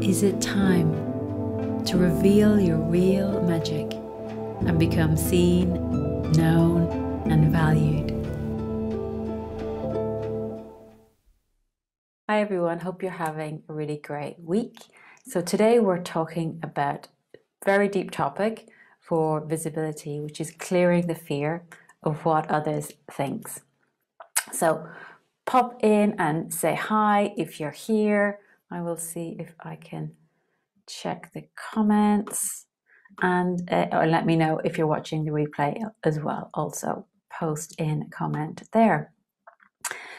Is it time to reveal your real magic and become seen, known, and valued? Hi everyone, hope you're having a really great week. So today we're talking about a very deep topic for visibility, which is clearing the fear of what others think. So pop in and say hi if you're here. I will see if I can check the comments and or let me know if you're watching the replay as well. Also post in a comment there.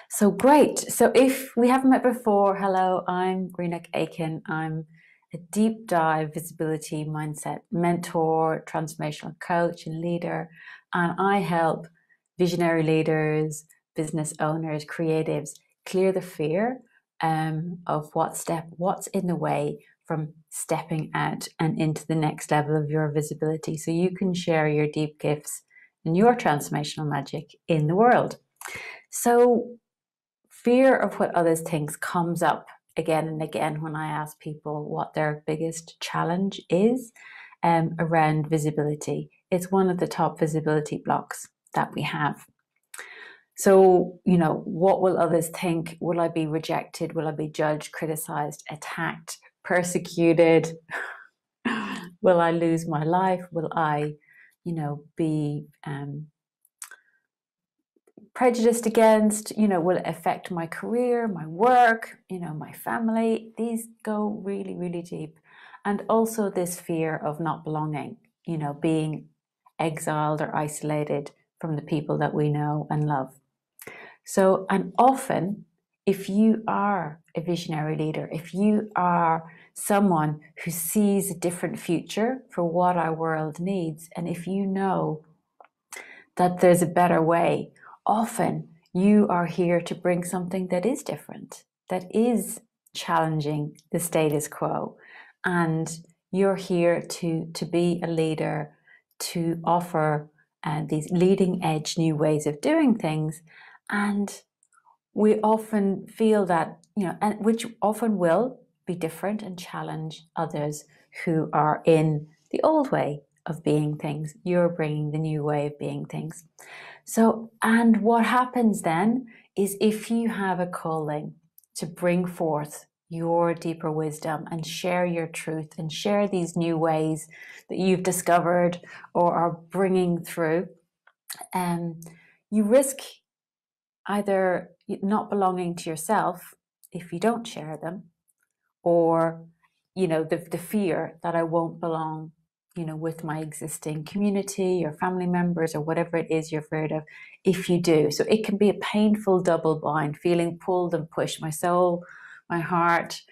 So great. So if we haven't met before, hello, I'm Greenock Aiken. I'm a deep dive visibility mindset mentor, transformational coach and leader, and I help visionary leaders, business owners, creatives clear the fear of what's in the way from stepping out and into the next level of your visibility so you can share your deep gifts and your transformational magic in the world. So fear of what others think comes up again and again when I ask people what their biggest challenge is around visibility. It's one of the top visibility blocks that we have. So, what will others think? Will I be rejected? Will I be judged, criticized, attacked, persecuted? Will I lose my life? Will I, be prejudiced against? Will it affect my career, my work, my family? These go really, really deep. And also this fear of not belonging, being exiled or isolated from the people that we know and love. So, and often, if you are a visionary leader, if you are someone who sees a different future for what our world needs, and if you know that there's a better way, often you are here to bring something that is different, that is challenging the status quo. And you're here to be a leader, to offer these leading edge new ways of doing things. And we often feel that, and which often will be different and challenge others who are in the old way of being things. You're bringing the new way of being things. So, and what happens then is if you have a calling to bring forth your deeper wisdom and share your truth and share these new ways that you've discovered or are bringing through, you risk either not belonging to yourself if you don't share them, or the fear that I won't belong with my existing community or family members or whatever it is you're afraid of if you do. So it can be a painful double bind, feeling pulled and pushed. My soul, my heart,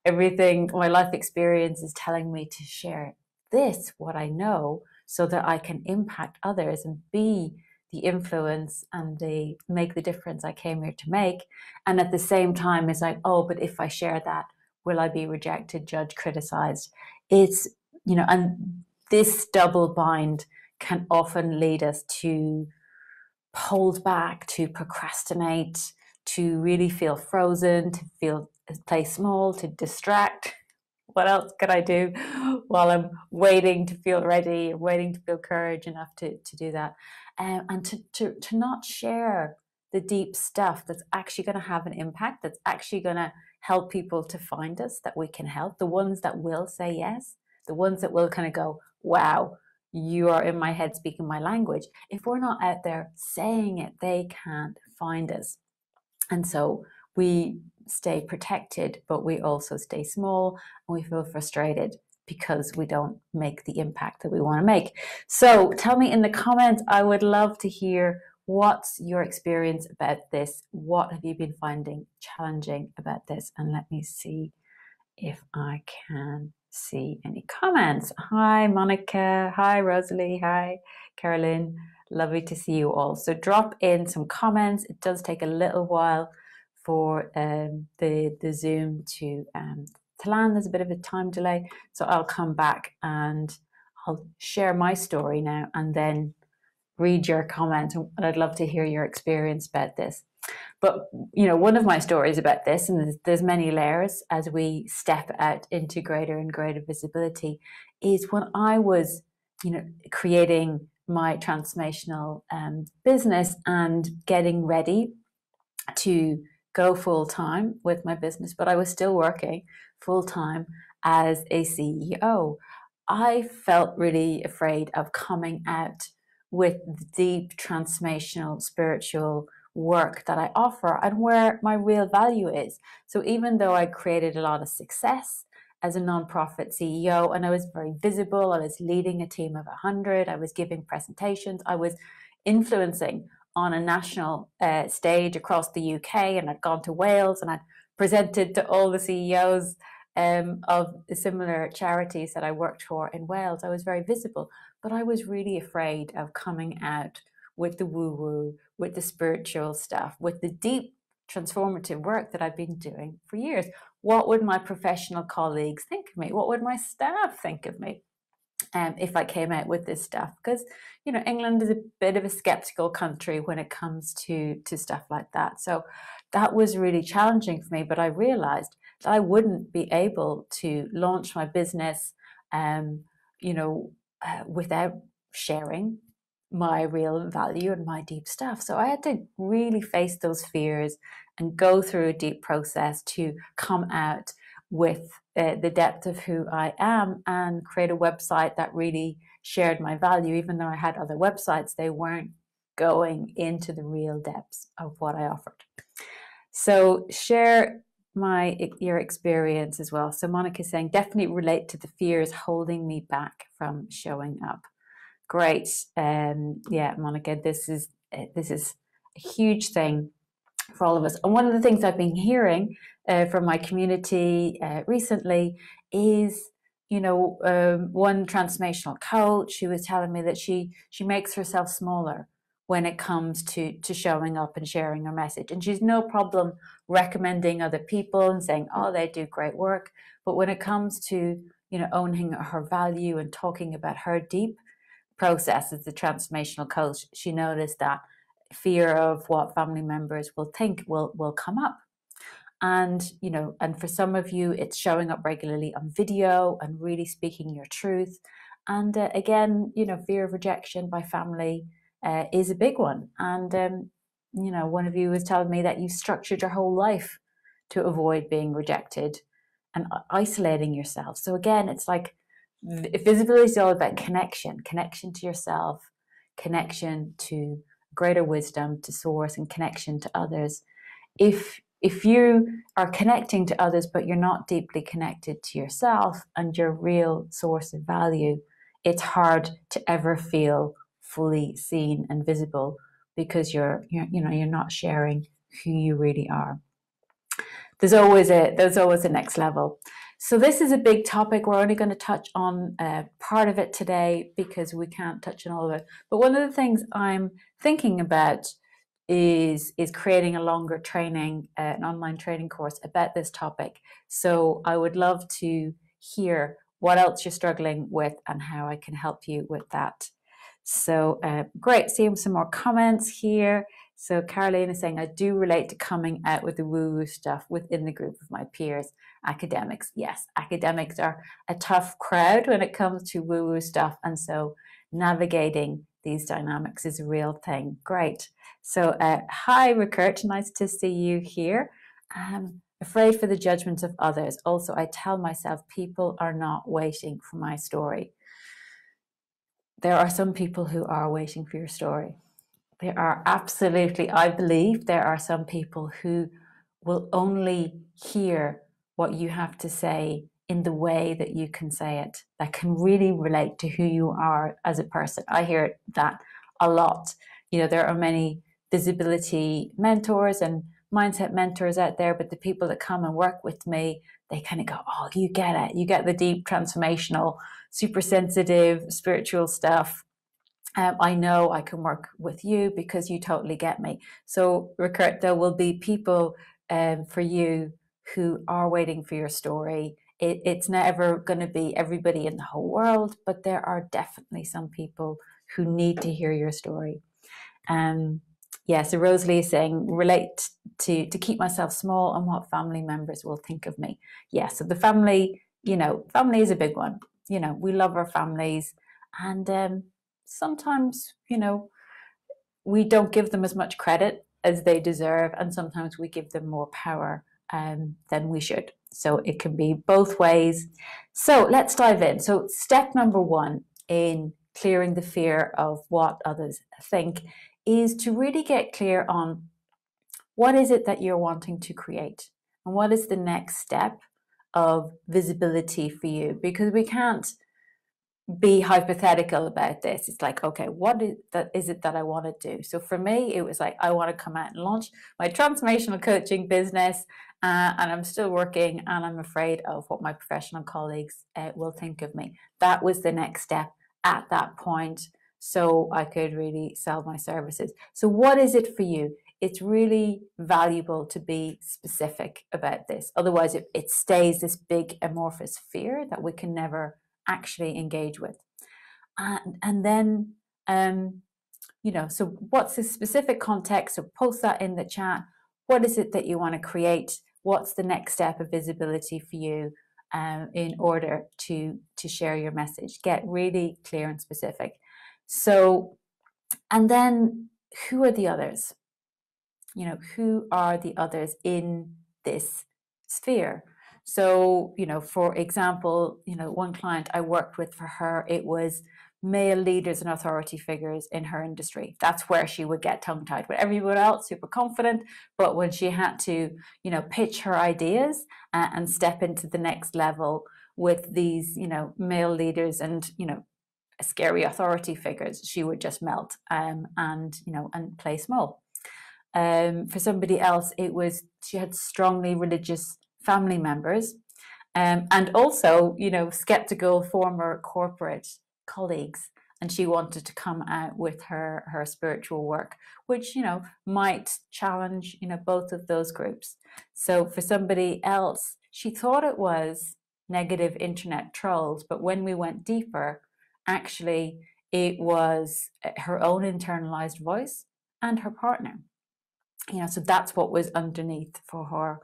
everything, my life experience is telling me to share this, what I know, so that I can impact others and be the influence and make the difference I came here to make. And at the same time, it's like, oh, but if I share that, will I be rejected, judged, criticized? It's, and this double bind can often lead us to hold back, to procrastinate, to really feel frozen, to play small, to distract. What else could I do while I'm waiting to feel ready, waiting to feel courage enough to do that? And to not share the deep stuff that's actually going to have an impact, that's actually going to help people to find us, that we can help, the ones that will say yes, the ones that will kind of go, wow, you are in my head speaking my language. If we're not out there saying it, they can't find us. And so we stay protected, but we also stay small and we feel frustrated because we don't make the impact that we want to make. So tell me in the comments, I would love to hear what's your experience about this. What have you been finding challenging about this? And let me see if I can see any comments. Hi, Monica. Hi, Rosalie. Hi, Carolyn. Lovely to see you all. So drop in some comments. It does take a little while for the Zoom to land. There's a bit of a time delay. So I'll come back and I'll share my story now and then read your comment. And I'd love to hear your experience about this. But one of my stories about this, and there's many layers as we step out into greater and greater visibility, is when I was, creating my transformational business and getting ready to go full time with my business, but I was still working full time as a CEO. I felt really afraid of coming out with the deep transformational spiritual work that I offer and where my real value is. So even though I created a lot of success as a nonprofit CEO and I was very visible, I was leading a team of 100, I was giving presentations, I was influencing on a national stage across the UK, and I'd gone to Wales and I'd presented to all the CEOs of similar charities that I worked for in Wales. I was very visible, but I was really afraid of coming out with the woo-woo, with the spiritual stuff, with the deep transformative work that I've been doing for years. What would my professional colleagues think of me? What would my staff think of me? If I came out with this stuff, because England is a bit of a skeptical country when it comes to stuff like that. So that was really challenging for me. But I realized that I wouldn't be able to launch my business, without sharing my real value and my deep stuff. So I had to really face those fears and go through a deep process to come out with the depth of who I am and create a website that really shared my value. Even though I had other websites, they weren't going into the real depths of what I offered. So share your experience as well. So Monica's saying, definitely relate to the fears holding me back from showing up. Great. Yeah, Monica, this is a huge thing for all of us. And one of the things I've been hearing from my community recently is, one transformational coach who was telling me that she makes herself smaller when it comes to showing up and sharing her message. And she's no problem recommending other people and saying, oh, they do great work. But when it comes to, owning her value and talking about her deep process as a transformational coach, she noticed that fear of what family members will think will come up. And and for some of you, it's showing up regularly on video and really speaking your truth. And again, fear of rejection by family is a big one. And one of you was telling me that you structured your whole life to avoid being rejected and isolating yourself. So again, it's like visibility is all about connection to yourself, connection to greater wisdom, to source, and connection to others. If you are connecting to others, but you're not deeply connected to yourself and your real source of value, it's hard to ever feel fully seen and visible because you're not sharing who you really are. There's always a next level. So this is a big topic. We're only going to touch on part of it today because we can't touch on all of it. But one of the things I'm thinking about is creating a longer training, an online training course about this topic. So I would love to hear what else you're struggling with and how I can help you with that. So great, seeing some more comments here. So Caroline is saying, I do relate to coming out with the woo-woo stuff within the group of my peers. Academics, yes, academics are a tough crowd when it comes to woo-woo stuff. And so navigating these dynamics is a real thing. Great. So hi, Rickert, nice to see you here. Afraid for the judgment of others. Also, I tell myself people are not waiting for my story. There are some people who are waiting for your story. There are absolutely, I believe there are some people who will only hear what you have to say in the way that you can say it, that can really relate to who you are as a person. I hear that a lot. There are many visibility mentors and mindset mentors out there, but the people that come and work with me, they kind of go, oh, you get it. You get the deep transformational, super sensitive, spiritual stuff. I know I can work with you because you totally get me. So, Rickert, there will be people for you who are waiting for your story. It's never going to be everybody in the whole world, but there are definitely some people who need to hear your story. Yeah, so Rosalie is saying relate to keep myself small and what family members will think of me. Yeah, so the family, family is a big one. We love our families, and sometimes, we don't give them as much credit as they deserve, and sometimes we give them more power than we should. So it can be both ways. So let's dive in. So step number one in clearing the fear of what others think is to really get clear on what is it that you're wanting to create and what is the next step of visibility for you, because we can't be hypothetical about this. It's like, okay, what is it that I want to do? So for me, it was like, I want to come out and launch my transformational coaching business, and I'm still working, and I'm afraid of what my professional colleagues will think of me. That was the next step at that point, so I could really sell my services. So what is it for you? It's really valuable to be specific about this. Otherwise, it stays this big amorphous fear that we can never actually engage with. And then, so what's the specific context? So post that in the chat. What is it that you want to create? What's the next step of visibility for you in order to share your message? Get really clear and specific. So, and then who are the others? Who are the others in this sphere? So, for example, one client I worked with, for her, it was male leaders and authority figures in her industry. That's where she would get tongue-tied with everyone else, super confident. But when she had to, pitch her ideas and step into the next level with these, male leaders and, scary authority figures, she would just melt and play small. For somebody else, it was she had strongly religious family members, and also, skeptical former corporate colleagues, and she wanted to come out with her spiritual work, which might challenge both of those groups. So for somebody else, she thought it was negative internet trolls, but when we went deeper, actually it was her own internalized voice and her partner. So that's what was underneath for her.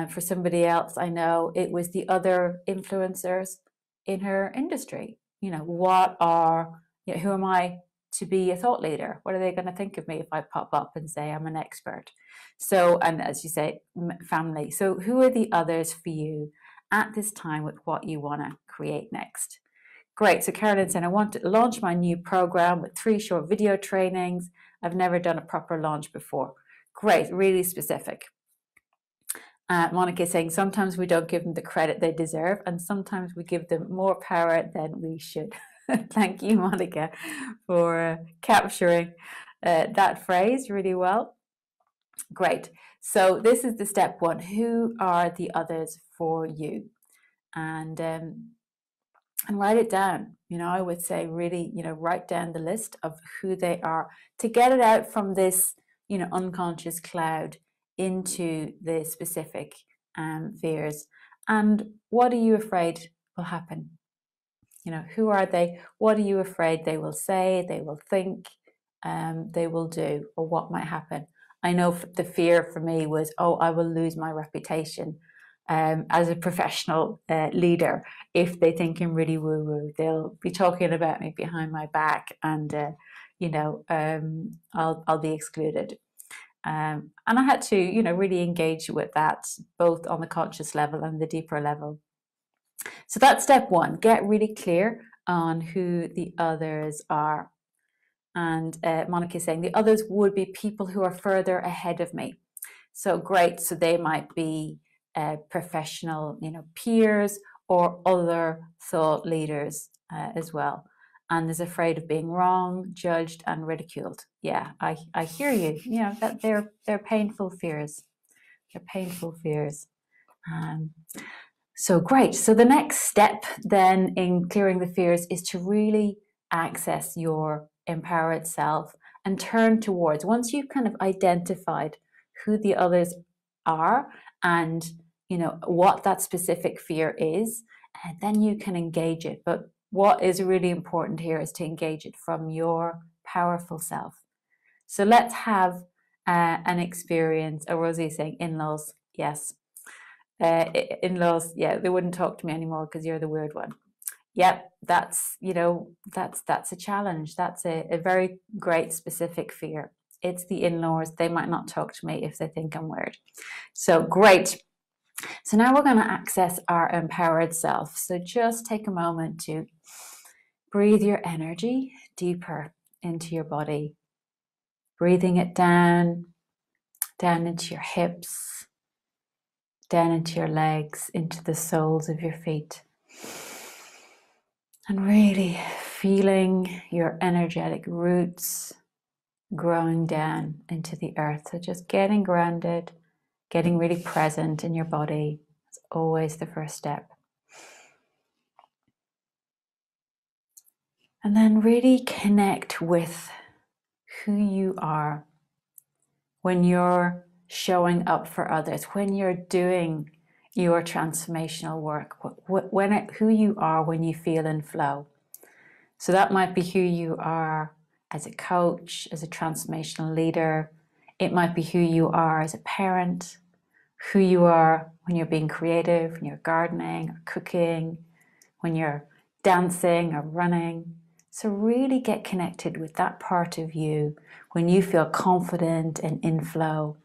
For somebody else, I know it was the other influencers in her industry. Who am I to be a thought leader? What are they going to think of me if I pop up and say I'm an expert? So, and as you say, family. So who are the others for you at this time with what you want to create next? Great. So Carolyn said, I want to launch my new program with 3 short video trainings. I've never done a proper launch before. Great, really specific. Monica is saying, sometimes we don't give them the credit they deserve, and sometimes we give them more power than we should. Thank you, Monica, for capturing that phrase really well. Great. So this is the step one. Who are the others for you? And write it down. I would say really, write down the list of who they are to get it out from this unconscious cloud into the specific fears. And what are you afraid will happen? Who are they? What are you afraid they will say, they will think, they will do, or what might happen? I know the fear for me was, I will lose my reputation as a professional leader if they think I'm really woo-woo. They'll be talking about me behind my back, and I'll be excluded. And I had to, really engage with that, both on the conscious level and the deeper level. So that's step one. Get really clear on who the others are. And Monica is saying the others would be people who are further ahead of me. So great. So they might be professional, peers or other thought leaders as well. And is afraid of being wrong, judged, and ridiculed. Yeah, I hear you. That they're painful fears. They're painful fears. So great. So the next step then in clearing the fears is to really access your empowered self and turn towards, once you've kind of identified who the others are and what that specific fear is, and then you can engage it. But what is really important here is to engage it from your powerful self. So let's have an experience. Oh, Rosie is saying in-laws, yes. In-laws, yeah, they wouldn't talk to me anymore because you're the weird one. Yep, that's, that's a challenge. That's a very great specific fear. It's the in-laws. They might not talk to me if they think I'm weird. So great. So now we're going to access our empowered self. So just take a moment to breathe your energy deeper into your body. Breathing it down into your hips, down into your legs, into the soles of your feet. And really feeling your energetic roots growing down into the earth. So just getting grounded, getting really present in your body. It's always the first step. And then really connect with who you are when you're showing up for others, when you're doing your transformational work, who you are when you feel in flow. So that might be who you are as a coach, as a transformational leader. It might be who you are as a parent, who you are when you're being creative, when you're gardening or cooking, when you're dancing or running. So really get connected with that part of you when you feel confident and in flow,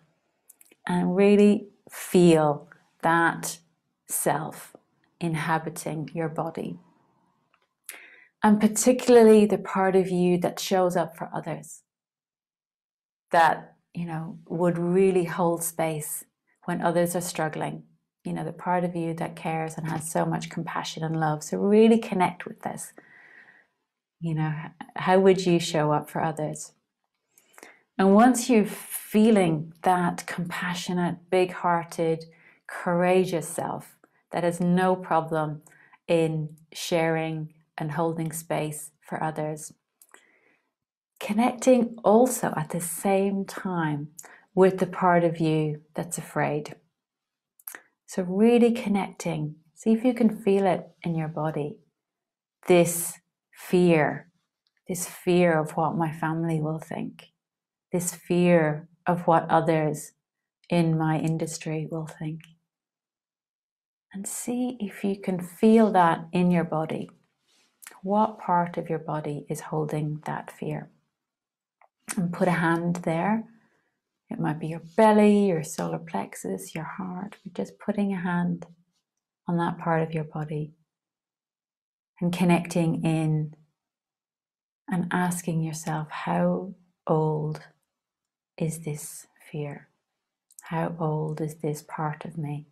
and really feel that self inhabiting your body. And particularly the part of you that shows up for others, that, would really hold space when others are struggling. The part of you that cares and has so much compassion and love. So really connect with this. How would you show up for others? And once you're feeling that compassionate, big-hearted, courageous self that has no problem in sharing and holding space for others, connecting also at the same time with the part of you that's afraid. So really connecting, see if you can feel it in your body, this fear of what my family will think, this fear of what others in my industry will think. And see if you can feel that in your body. What part of your body is holding that fear? And put a hand there. It might be your belly, your solar plexus, your heart. We're just putting a hand on that part of your body and connecting in and asking yourself, how old is this fear? How old is this part of me?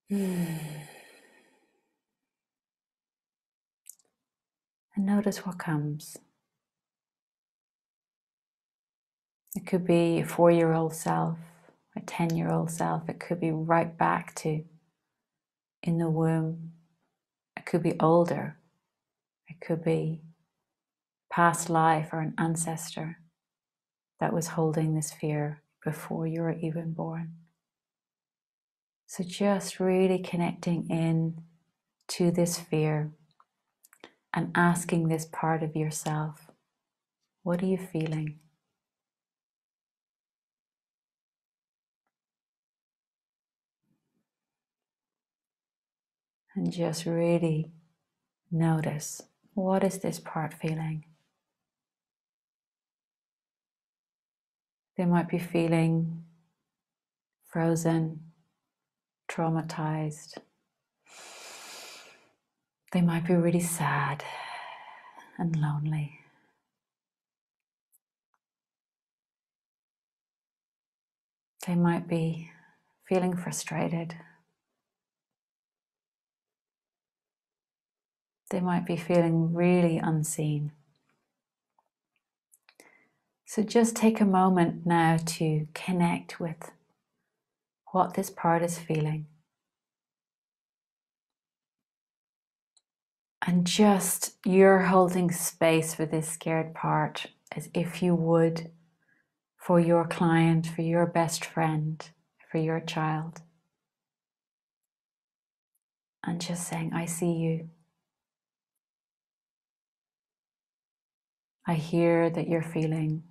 And notice what comes. It could be a 4-year-old self, a 10-year-old self. It could be right back to in the womb. It could be older. It could be past life or an ancestor that was holding this fear before you were even born. So just really connecting in to this fear and asking this part of yourself, what are you feeling? And just really notice, what is this part feeling? They might be feeling frozen, traumatized. They might be really sad and lonely. They might be feeling frustrated. They might be feeling really unseen. So just take a moment now to connect with what this part is feeling. And just you're holding space for this scared part as if you would for your client, for your best friend, for your child. And just saying, I see you. I hear that you're feeling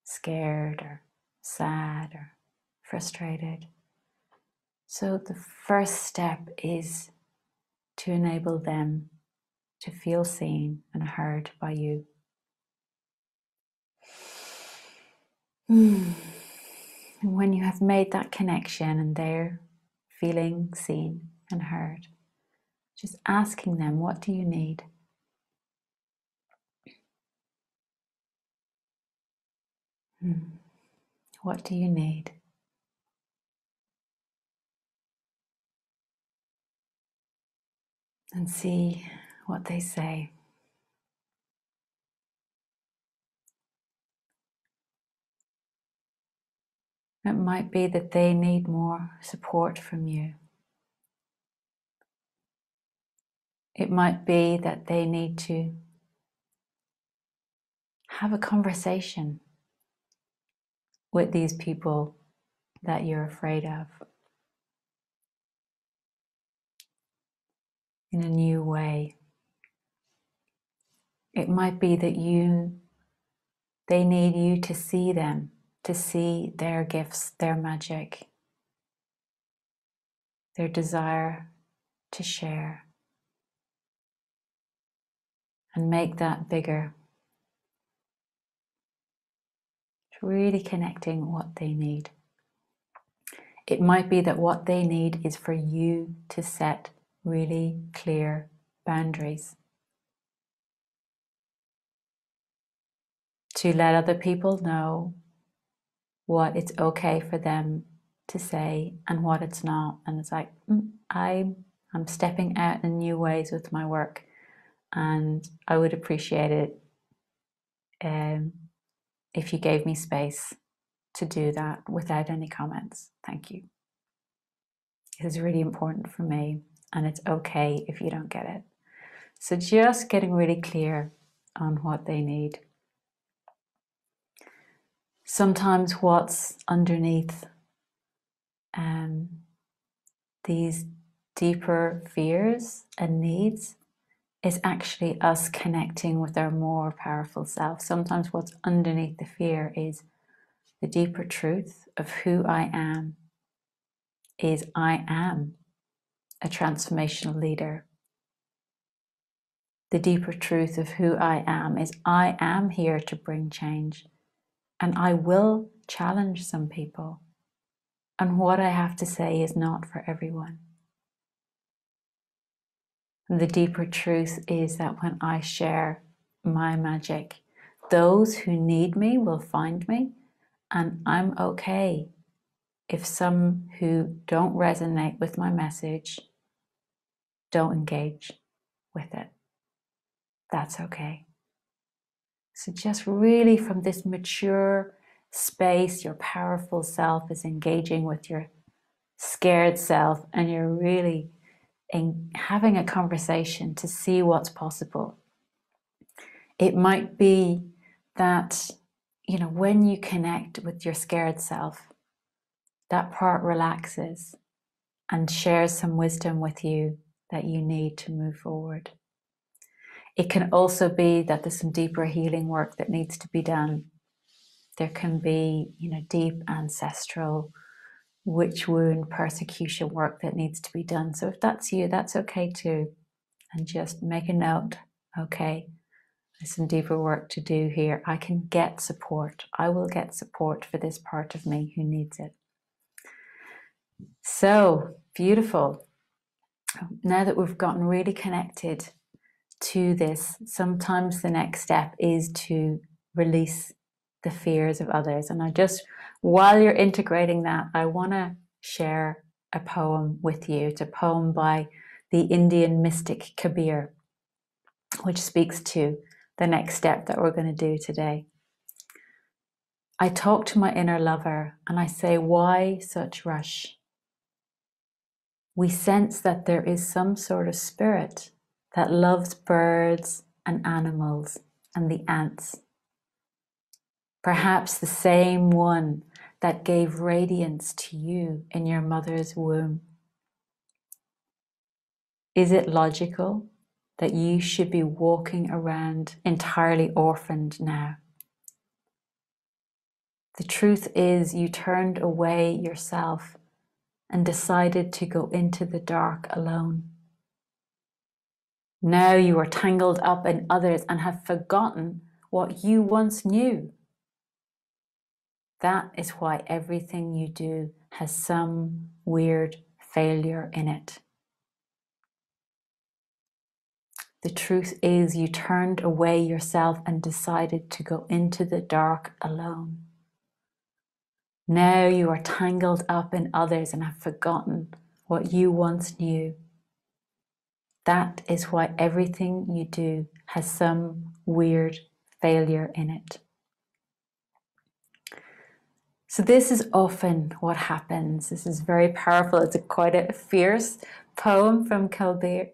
scared or sad or frustrated. So the first step is to enable them to feel seen and heard by you. And when you have made that connection and they're feeling seen and heard, just asking them, what do you need? What do you need? And see what they say. It might be that they need more support from you. It might be that they need to have a conversation with these people that you're afraid of in a new way. It might be that they need you to see them, to see their gifts, their magic, their desire to share, and make that bigger. It's really connecting what they need. It might be that what they need is for you to set really clear boundaries, to let other people know what it's okay for them to say and what it's not. And it's like, I'm stepping out in new ways with my work, and I would appreciate it if you gave me space to do that without any comments. Thank you. It is really important for me, and it's okay if you don't get it. So just getting really clear on what they need. Sometimes what's underneath these deeper fears and needs is actually us connecting with our more powerful self. Sometimes what's underneath the fear is the deeper truth of who I am is I am a transformational leader. The deeper truth of who I am is I am here to bring change, and I will challenge some people. And what I have to say is not for everyone. And the deeper truth is that when I share my magic, those who need me will find me, and I'm okay if some who don't resonate with my message don't engage with it. That's okay. So just really from this mature space, your powerful self is engaging with your scared self, and you're really having a conversation to see what's possible. It might be that, when you connect with your scared self, that part relaxes and shares some wisdom with you that you need to move forward. It can also be that there's some deeper healing work that needs to be done. There can be, deep ancestral witch wound persecution work that needs to be done. So if that's you, that's okay too. And just make a note, okay, there's some deeper work to do here. I can get support. I will get support for this part of me who needs it. So beautiful. Now that we've gotten really connected to this, sometimes the next step is to release the fears of others. And while you're integrating that, I want to share a poem with you. It's a poem by the Indian mystic Kabir, which speaks to the next step that we're going to do today. I talk to my inner lover and I say, why such rush? We sense that there is some sort of spirit that loves birds and animals and the ants. Perhaps the same one that gave radiance to you in your mother's womb. Is it logical that you should be walking around entirely orphaned now. The truth is, you turned away yourself and decided to go into the dark alone. Now you are tangled up in others and have forgotten what you once knew. That is why everything you do has some weird failure in it. The truth is, you turned away yourself and decided to go into the dark alone. Now you are tangled up in others and have forgotten what you once knew. That is why everything you do has some weird failure in it. So this is often what happens. This is very powerful. It's quite a fierce poem from Kabir.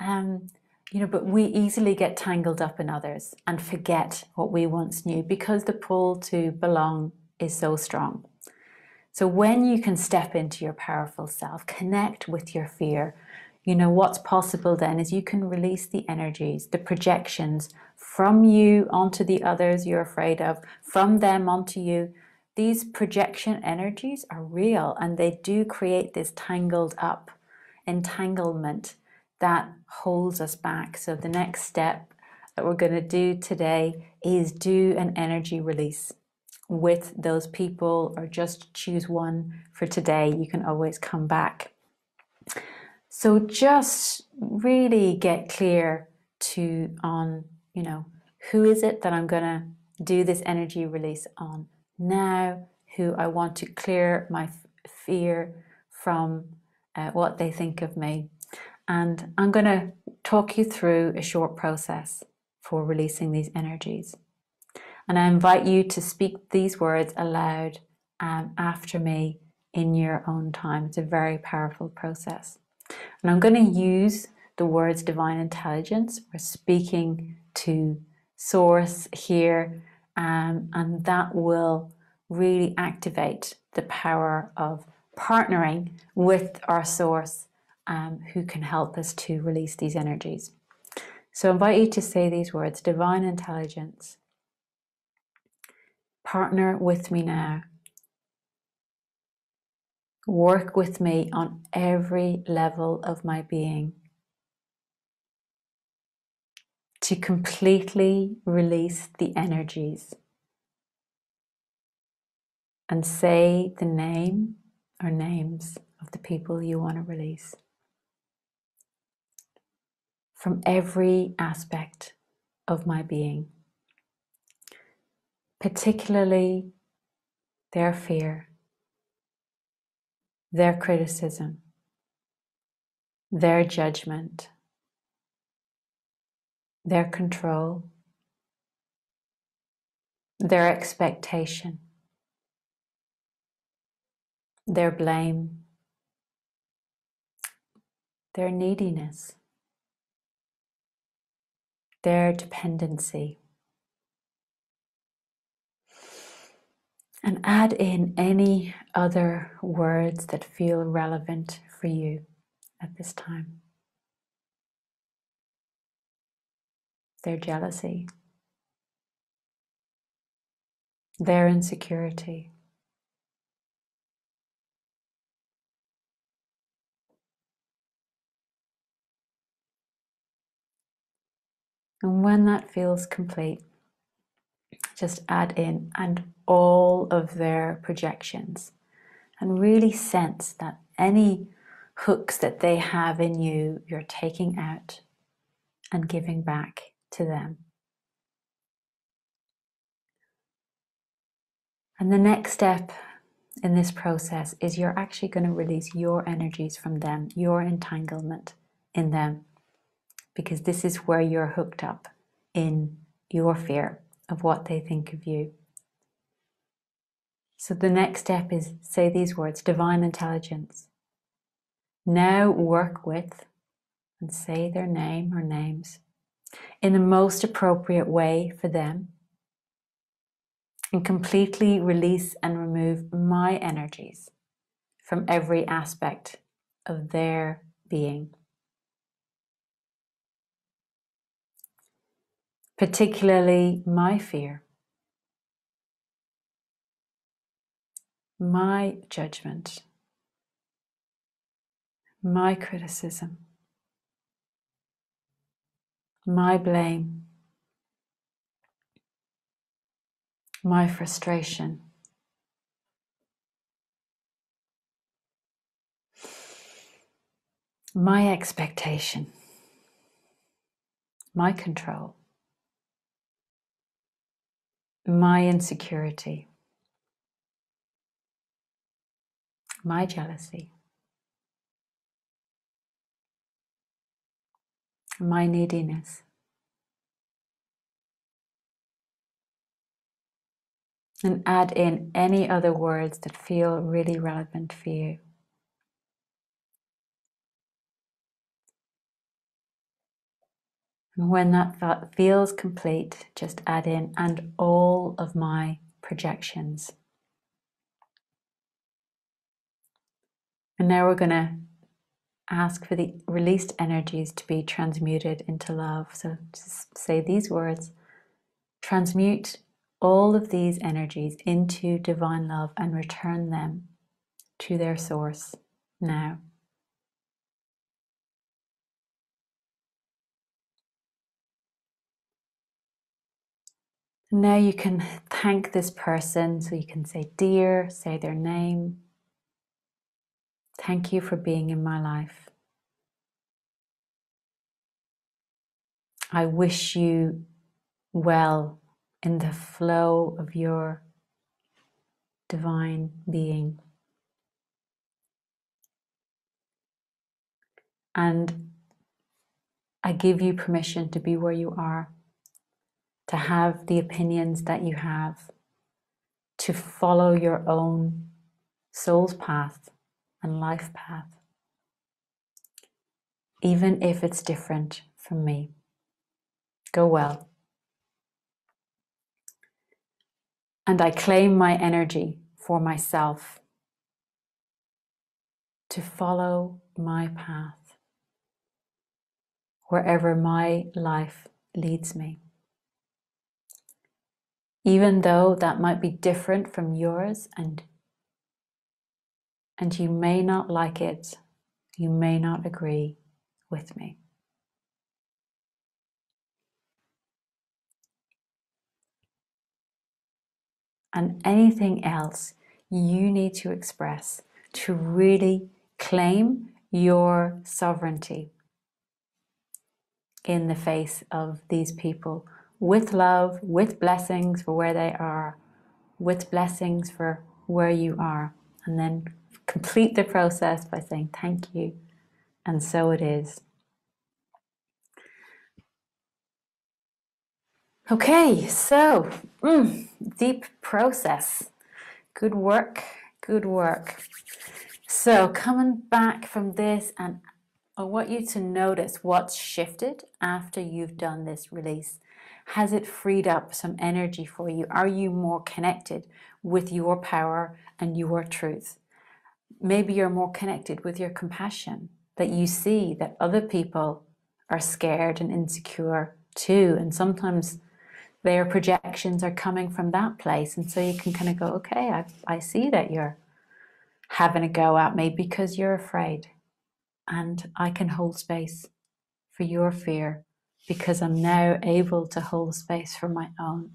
But we easily get tangled up in others and forget what we once knew because the pull to belong is so strong. So when you can step into your powerful self, connect with your fear, what's possible then is you can release the energies, the projections from you onto the others you're afraid of, from them onto you. These projection energies are real and they do create this tangled up entanglement that holds us back. So the next step that we're going to do today is do an energy release with those people, or just choose one for today. You can always come back. So just really get clear on who is it that I'm going to do this energy release on now, who I want to clear my fear from what they think of me. And I'm going to talk you through a short process for releasing these energies. And I invite you to speak these words aloud after me in your own time. It's a very powerful process. And I'm going to use the words divine intelligence. We're speaking to source here, and that will really activate the power of partnering with our source, who can help us to release these energies. So I invite you to say these words: divine intelligence, partner with me now. Work with me on every level of my being to completely release the energies. And say the name or names of the people you want to release from every aspect of my being, particularly their fear, their criticism, their judgment, their control, their expectation, their blame, their neediness, their dependency. And add in any other words that feel relevant for you at this time. Their jealousy, their insecurity, and when that feels complete, just add in and all of their projections, and really sense that any hooks that they have in you, you're taking out and giving back to them. And the next step in this process is you're actually going to release your energies from them, your entanglement in them, because this is where you're hooked up in your fear of what they think of you. So the next step is say these words: divine intelligence. Now work with, and say their name or names in the most appropriate way for them, and completely release and remove my energies from every aspect of their being. particularly my fear, my judgment, my criticism, my blame, my frustration, my expectation, my control, my insecurity, my jealousy, my neediness, and add in any other words that feel really relevant for you. And when that thought feels complete, just add in, and all of my projections. And now we're going to ask for the released energies to be transmuted into love. So just say these words: transmute all of these energies into divine love and return them to their source now. Now you can thank this person. So you can say, dear, say their name. Thank you for being in my life. I wish you well in the flow of your divine being. And I give you permission to be where you are, to have the opinions that you have, to follow your own soul's path and life path, even if it's different from me. Go well. And I claim my energy for myself to follow my path wherever my life leads me. Even though that might be different from yours, and you may not like it, you may not agree with me. And anything else you need to express to really claim your sovereignty in the face of these people, with love, with blessings for where they are, with blessings for where you are. And then complete the process by saying thank you, and so it is. Okay, so deep process. Good work, good work. So coming back from this, and I want you to notice what's shifted after you've done this release. Has it freed up some energy for you? Are you more connected with your power and your truth? Maybe you're more connected with your compassion, that you see that other people are scared and insecure too, and sometimes their projections are coming from that place. And so you can kind of go, okay, I see that you're having a go at me because you're afraid. And I can hold space for your fear because I'm now able to hold space for my own.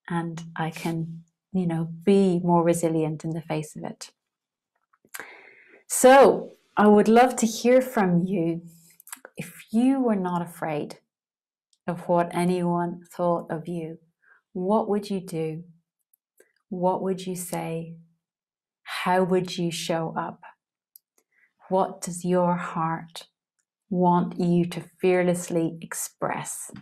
And I can, be more resilient in the face of it. So I would love to hear from you. If you were not afraid of what anyone thought of you, what would you do? What would you say? How would you show up? What does your heart want you to fearlessly express?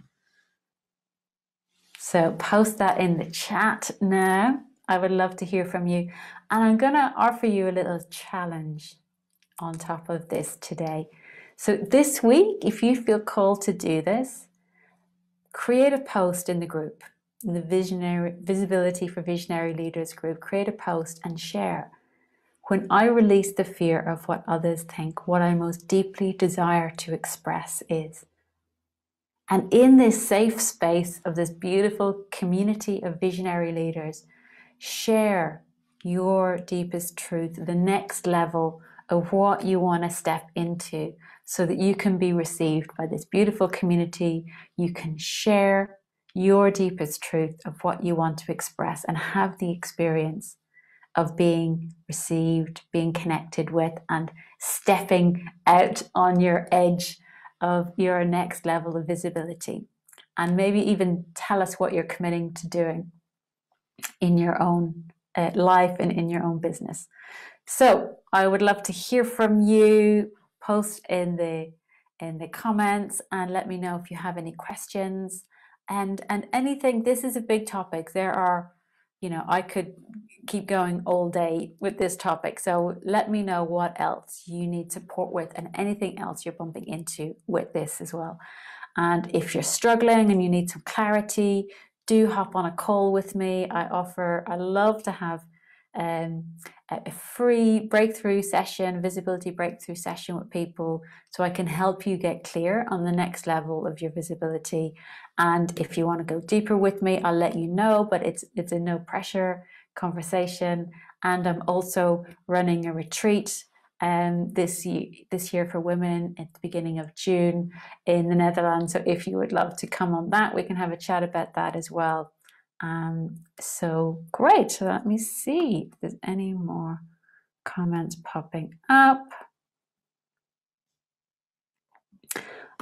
So post that in the chat now. I would love to hear from you. And I'm going to offer you a little challenge on top of this today. So this week, if you feel called to do this, create a post in the group, in the Visibility for Visionary Leaders group. Create a post and share. When I release the fear of what others think, what I most deeply desire to express is. And in this safe space of this beautiful community of visionary leaders, share your deepest truth, the next level of what you want to step into, so that you can be received by this beautiful community. You can share your deepest truth of what you want to express and have the experience of being received, being connected with, and stepping out on your edge of your next level of visibility. And maybe even tell us what you're committing to doing in your own life and in your own business. So I would love to hear from you. Post in the comments and let me know if you have any questions and anything. This is a big topic. There are, I could keep going all day with this topic. So let me know what else you need support with and anything else you're bumping into with this as well. And if you're struggling and you need some clarity, do hop on a call with me. I love to have a free breakthrough session, visibility breakthrough session with people, so I can help you get clear on the next level of your visibility. And if you want to go deeper with me, I'll let you know, but it's a no pressure conversation. And I'm also running a retreat this year for women at the beginning of June in the Netherlands. So if you would love to come on that, we can have a chat about that as well. So great. So let me see if there's any more comments popping up.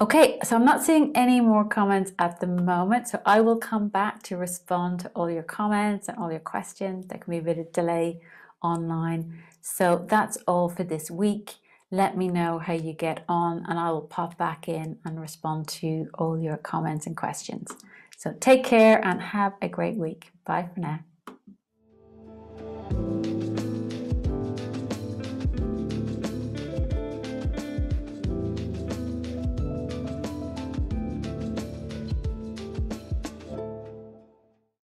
Okay, so I'm not seeing any more comments at the moment, so I will come back to respond to all your comments and all your questions. There can be a bit of delay online. So that's all for this week. Let me know how you get on and I will pop back in and respond to all your comments and questions. So take care and have a great week. Bye for now.